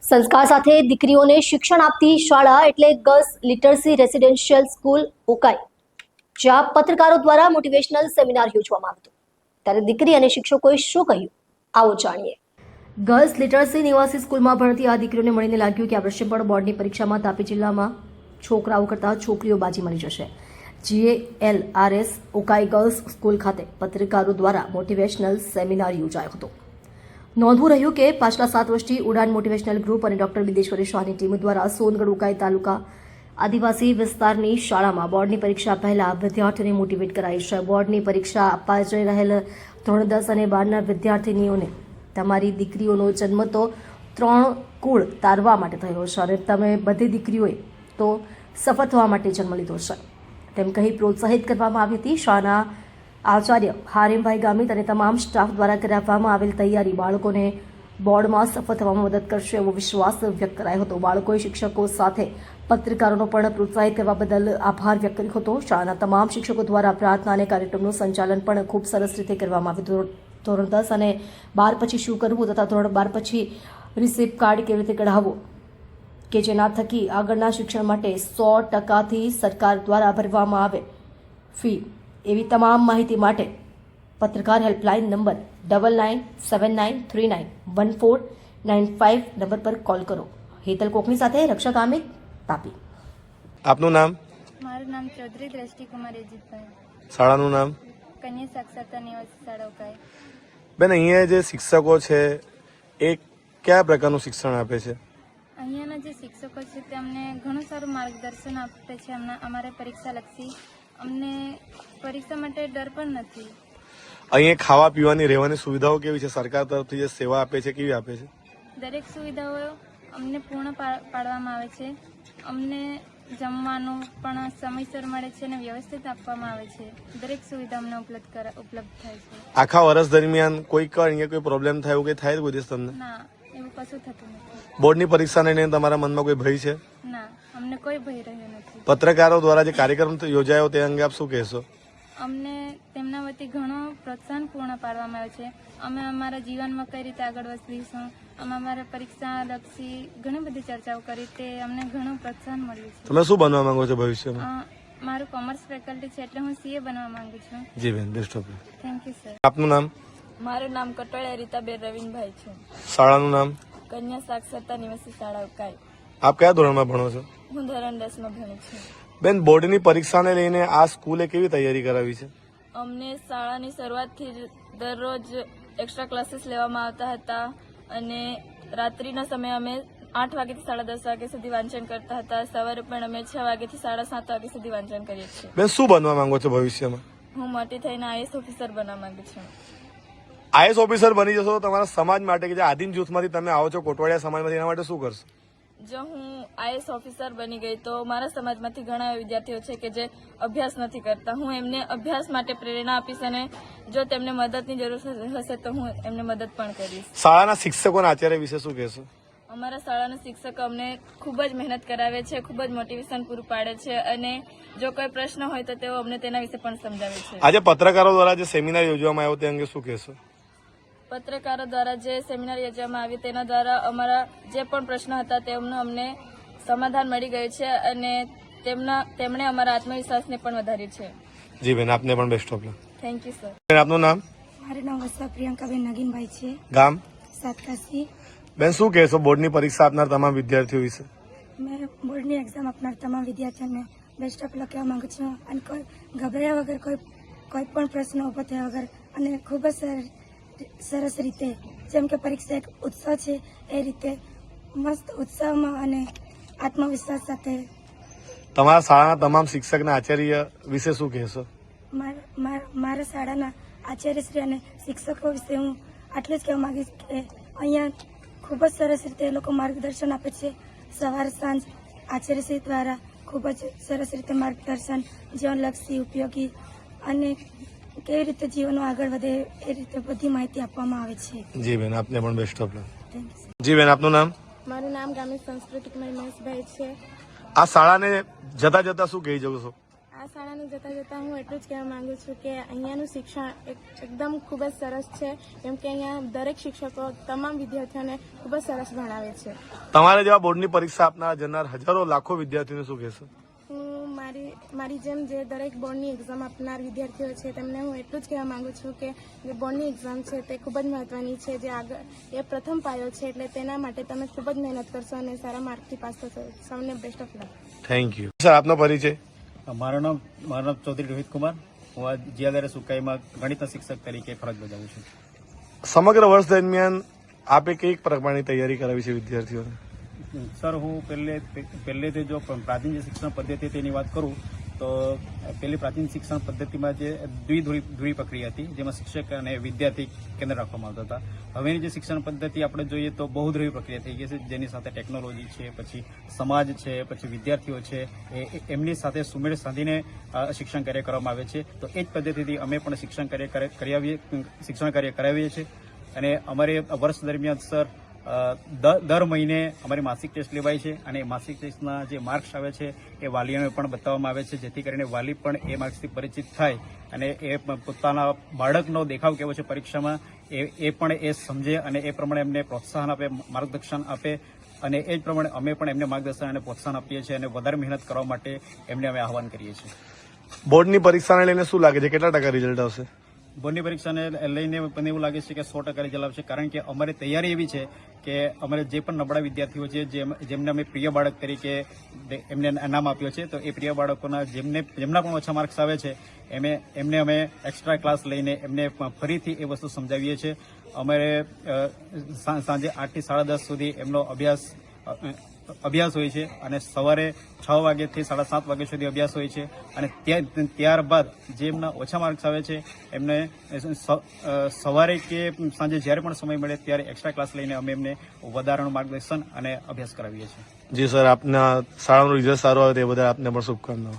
સંસ્કાર સાથે દીકરીઓને શિક્ષણ આપતી શાળા એટલે girls literacy residential school Ukai, જ્યાં પત્રકારો દ્વારા મોટિવેશનલ સેમિનાર યોજવામાં આવ્યો. ત્યારે દીકરી અને શિક્ષકોએ શું કહ્યું, આવો જાણીએ. ગર્લ્સ લિટરસી નિવાસી સ્કૂલમાં ભણતી આ દીકરીઓને મળીને લાગ્યું કે આ વર્ષે પણ બોર્ડની પરીક્ષામાં તાપી જિલ્લામાં છોકરાઓ કરતાં છોકરીઓ બાજી મળી જશે. GLRS ઉકાઈ ગર્લ્સ સ્કૂલ ખાતે પત્રકારો દ્વારા મોટિવેશનલ સેમિનાર યોજાયો હતો. નોંધવું રહ્યું કે પાછલા 7 વર્ષથી ઉડાન મોટિવેશનલ ગ્રુપ અને ડોક્ટર બિદેશ્વરી શાહની ટીમ દ્વારા સોનગઢ ઉકાઈ તાલુકા આદિવાસી વિસ્તારની શાળામાં બોર્ડની પરીક્ષા પહેલા વિદ્યાર્થીઓને મોટિવેટ કરાઈ છે. બોર્ડની પરીક્ષા આપવા જઈ રહેલ ધોરણ 10 અને 12ના વિદ્યાર્થીનીઓને તમારી દીકરીઓનો જન્મ તો 3 કુળ તારવા માટે થયો છે અને તમે બધી દીકરીઓએ તો સફળ થવા માટે જન્મ લીધો છે તેમ કહી પ્રોત્સાહિત કરવામાં આવી હતી. શાળાના આચાર્ય હારેમભાઈ ગામિત અને તમામ સ્ટાફ દ્વારા કરાવવામાં આવેલ તૈયારી બાળકોને બોર્ડમાં સફળ થવામાં મદદ કરશે એવો વિશ્વાસ વ્યક્ત કરાયો હતો. બાળકોએ શિક્ષકો સાથે પત્રકારોનો પણ પ્રોત્સાહિત કરવા બદલ આભાર વ્યક્ત કર્યો હતો. શાળાના તમામ શિક્ષકો દ્વારા પ્રાર્થના અને કાર્યક્રમનું સંચાલન પણ ખૂબ સરસ રીતે કરવામાં આવ્યું. ધોરણ 10 અને 12 પછી શું કરવું તથા ધોરણ 12 પછી રિસિપ્ટ કાર્ડ કેવી રીતે કઢાવવું કે જેના થકી આગળના શિક્ષણ માટે 100%થી સરકાર દ્વારા ભરવામાં આવે ફી, એવી તમામ માહિતી માટે પત્રકાર હેલ્પલાઇન નંબર 9979391495 નંબર પર કોલ કરો. હેતલ કોકની સાથે રક્ષા કામિત, તાપી. આપનું નામ? મારું નામ ચૌધરી દ્રષ્ટિકુમાર એજીતભાઈ. શાળાનું નામ? કન્યા સાક્ષરતા નિવાસી શાળા ઉકાઈ. બેન, અહીંયા જે શિક્ષકો છે એ કયા પ્રકારનું શિક્ષણ આપે છે? અહીંયાના જે શિક્ષકો છે તે અમને ઘણું સારું માર્ગદર્શન આપે છે. અમારે પરીક્ષાલક્ષી અમને પરીક્ષા માટે ડર પણ નથી. અહીંયા ખાવા પીવાની રહેવાની સુવિધાઓ કેવી છે? સરકાર તરફથી જે સેવા આપે છે કેવી આપે છે? દરેક સુવિધાઓ અમને પૂર્ણ પાડવામાં આવે છે. અમને જમવાનું પણ સમયસર મળે છે અને વ્યવસ્થિત આપવામાં આવે છે. દરેક સુવિધા અમને ઉપલબ્ધ થાય છે. આખા વર્ષ દરમિયાન અહીંયા કોઈ પ્રોબ્લેમ થાય એવું કંઈ થાય કોઈ દિવસ તમને? ના, એવું કશું થતું નથી. બોર્ડની પરીક્ષાને લઈને તમારા મનમાં કોઈ ભય છે? ના, અમને કોઈ ભય રહ્યો નથી. પત્રકારો દ્વારા જે કાર્યક્રમ યોજાયો તે અંગે આપ શું કહેશો? અમને તેમના વતી ઘણું પ્રોત્સાહન પૂર્ણ પાડવામાં આવે છે. અમે અમારા જીવનમાં કઈ રીતે આગળ વધીશું, અમે અમારા પરીક્ષાલક્ષી ઘણી બધી ચર્ચાઓ કરી, તે અમને ઘણું પ્રોત્સાહન મળ્યું છે. તમે શું બનવા માંગો છો ભવિષ્યમાં? મારું કોમર્સ ફેકલ્ટી છે એટલે હું CA બનવા માંગુ છું. જી બેન, best of luck. Thank you sir. આપનું નામ? મારું નામ કટોળિયા રીતાબેન રવિનભાઈ છે. શાળાનું નામ? કન્યા સાક્ષરતા નિવાસી શાળા ઉકાઈ. આપ કયા ધોરણમાં ભણો છો? હું ધોરણ 10માં ભણું છું. બેન, બોર્ડની પરીક્ષાને લઈને આ સ્કૂલે કેવી તૈયારી કરાવી છે? અમને શાળાની શરૂઆતથી જ દરરોજ એક્સ્ટ્રા ક્લાસીસ લેવામાં આવતા હતા અને રાત્રિના સમયે અમે 8 વાગ્યાથી 10:30 વાગ્યા સુધી વાંચન કરતા હતા. સવારે પણ અમે 6 વાગ્યાથી 7:30 વાગ્યા સુધી વાંચન કરીએ છીએ. બેન, શું બનવા માંગો છો ભવિષ્યમાં? હું મોટી થઈને IAS ઓફિસર બનવા માંગુ છું. IAS ઓફિસર બની જશો તો તમારા સમાજ માટે કે જે આદિમ જૂથમાંથી તમે આવો છો, કોટવાડિયા સમાજમાંથી, એના માટે શું કરશો? જો હું IAS ઓફિસર બની ગઈ તો મારા સમાજમાંથી ઘણા એવા વિદ્યાર્થીઓ છે કે જે અભ્યાસ નથી કરતા. હું એમને અભ્યાસ માટે પ્રેરણા આપીશ અને જો તેમને મદદની જરૂર હશે તો હું એમને મદદ પણ કરીશ. શાળાના શિક્ષકો અને આચાર્ય વિશે શું કહેશો? અમારા શાળાના શિક્ષકો અમને ખૂબ જ મહેનત કરાવે છે, ખૂબ જ મોટિવેશન પૂરું પાડે છે અને જો કોઈ પ્રશ્ન હોય તો તેઓ અમને તેના વિશે પણ સમજાવે છે. આજે પત્રકારો દ્વારા જે સેમિનાર યોજવામાં આવ્યો તે અંગે શું કહેશો? પત્રકારો દ્વારા જે સેમિનાર યોજવામાં આવ્યું તેના દ્વારા અમારા જે પણ પ્રશ્નો હતા તેમનું અમને સમાધાન મળી ગયું છે અને તેમણે અમારા આત્મવિશ્વાસને પણ વધાર્યું છે. જી બેન, આપને પણ best of luck. Thank you sir. આપનું નામ? મારું નામ વસા પ્રિયંકાબેન નગીનભાઈ છે. ગામ? સાતકાસી. બેન, શું કહેશો બોર્ડની પરીક્ષા આપનાર તમામ વિદ્યાર્થીઓ વિશે? મેં બોર્ડની એક્ઝામ આપનાર તમામ વિદ્યાર્થીઓને બેસ્ટ ઓફ લક કહેવા માંગુ છું અને કોઈ ગભરાયા વગર કોઈ પણ પ્રશ્ન ઉભો થયા વગર અને ખૂબ જ સરસ રીતે, જેમ કે પરીક્ષા એક ઉત્સવ છે એ રીતે મસ્ત ઉત્સાહમાં અને આત્મવિશ્વાસ સાથે. તમારા શાળાના તમામ શિક્ષક અને આચાર્ય વિશે શું કહેશો? મારા શાળાના આચાર્યશ્રી અને શિક્ષકો વિશે હું આટલું જ કહેવા માંગીશ કે અહીંયા ખૂબ જ સરસ રીતે એ લોકો માર્ગદર્શન આપે છે. સવાર સાંજ આચાર્યશ્રી દ્વારા ખૂબ જ સરસ રીતે માર્ગદર્શન, જીવનલક્ષી, ઉપયોગી અને કેવી રીતે જીવનો આગળ વધે એ રીતે બધી માહિતી આપવામાં આવે છે. જી બેન, આપને પણ best of luck. Thank you. જી બેન, આપનું નામ? મારું નામ ગામિત સંસ્કૃતિકમય મહેશભાઈ છે. આ શાળાને જતા જતા શું કહી જશો? આ શાળાને જતાં જતાં હું એટલું જ કહેવા માંગુ છું કે અહીંયાનું શિક્ષણ એકદમ ખૂબ જ સરસ છે, કેમ કે અહીંયા દરેક શિક્ષકો તમામ વિદ્યાર્થીઓને ખૂબ જ સરસ ભણાવે છે. તમારે જેવા બોર્ડની પરીક્ષા આપનાર જનાર હજારો લાખો વિદ્યાર્થીઓને શું કહેશો? હું મારી જેમ જે દરેક બોર્ડની એક્ઝામ આપનાર વિદ્યાર્થીઓ છે તેમને હું એટલું જ કહેવા માંગુ છું કે જે બોર્ડની એક્ઝામ છે તે ખૂબ જ મહત્વની છે, જે આગળ એ પ્રથમ પાયો છે, એટલે તેના માટે તમે ખૂબ જ મહેનત કરશો અને સારા માર્કથી પાસ થશો. સૌને best of luck. Thank you sir. આપનો પરિચય? મારું નામ ચૌધરી રોહિત કુમાર. હું આ જીઆરએસ ઉકાઈમાં ગણિતના શિક્ષક તરીકે ફરજ બજાવું છું. સમગ્ર વર્ષ દરમિયાન આપે કઈ પ્રકારની તૈયારી કરાવી છે વિદ્યાર્થીઓને? સર, હું પહેલેથી જો પ્રાચીન જે શિક્ષણ પદ્ધતિ તેની વાત કરું તો પહેલી પ્રાચીન શિક્ષણ પદ્ધતિમાં જે દ્વિધ્રુવી પ્રક્રિયા હતી, જેમાં શિક્ષક અને વિદ્યાર્થી કેન્દ્ર રાખવામાં આવતા હતા. હવેની જે શિક્ષણ પદ્ધતિ આપણે જોઈએ તો બહુધ્રુવી પ્રક્રિયા થઈ ગઈ છે, જેની સાથે ટેકનોલોજી છે, પછી સમાજ છે, પછી વિદ્યાર્થીઓ છે, એમની સાથે સુમેળ સાધીને શિક્ષણ કાર્ય કરવામાં આવે છે. તો એ જ પદ્ધતિથી અમે પણ શિક્ષણ કાર્ય કરાવીએ છીએ. અને અમારે વર્ષ દરમિયાન સર દર મહિને અમારી માસિક ટેસ્ટ લેવાય છે, અને માસિક ટેસ્ટના જે માર્ક્સ આવે છે એ વાલીઓને પણ બતાવવામાં આવે છે, જેથી કરીને વાલી પણ એ માર્ક્સથી પરિચિત થાય અને એ પોતાના બાળકનો દેખાવ કેવો છે પરીક્ષામાં એ પણ એ સમજે અને એ પ્રમાણે એમને પ્રોત્સાહન આપે, માર્ગદર્શન આપે. અને એ જ પ્રમાણે અમે પણ એમને માર્ગદર્શન અને પ્રોત્સાહન આપીએ છીએ અને વધારે મહેનત કરવા માટે એમને અમે આહવાન કરીએ છીએ. બોર્ડની પરીક્ષાને લઈને શું લાગે છે, કેટલા ટકા રિઝલ્ટ આવશે? બોર્ડની પરીક્ષાને લઈને મને એવું લાગે છે કે 100% રિઝલ્ટ આવશે, કારણ કે અમારી તૈયારી એવી છે કે અમારે જે પણ નબળા વિદ્યાર્થીઓ છે, જેમને અમે પ્રિય બાળક તરીકે એમને નામ આપ્યો છે, તો એ પ્રિય બાળકોના જેમના પણ ઓછા માર્ક્સ આવે છે એમને અમે એક્સ્ટ્રા ક્લાસ લઈને એમને ફરીથી એ વસ્તુ સમજાવીએ છીએ. અમારે સાંજે 8 થી 10:30 સુધી એમનો અભ્યાસ હોય છે, અને સવારે 6 વાગ્યાથી 7:30 વાગ્યા સુધી અભ્યાસ હોય છે. અને ત્યારબાદ જે એમના ઓછા માર્ક્સ આવે છે એમને સવારે કે સાંજે જ્યારે પણ સમય મળે ત્યારે એક્સ્ટ્રા ક્લાસ લઈને અમે એમને વધારાનું માર્ગદર્શન અને અભ્યાસ કરાવીએ છીએ. જી સર, આપના શાળાનું રિઝલ્ટ સારું આવે તે બદલ આપને પણ શુભકામનાઓ.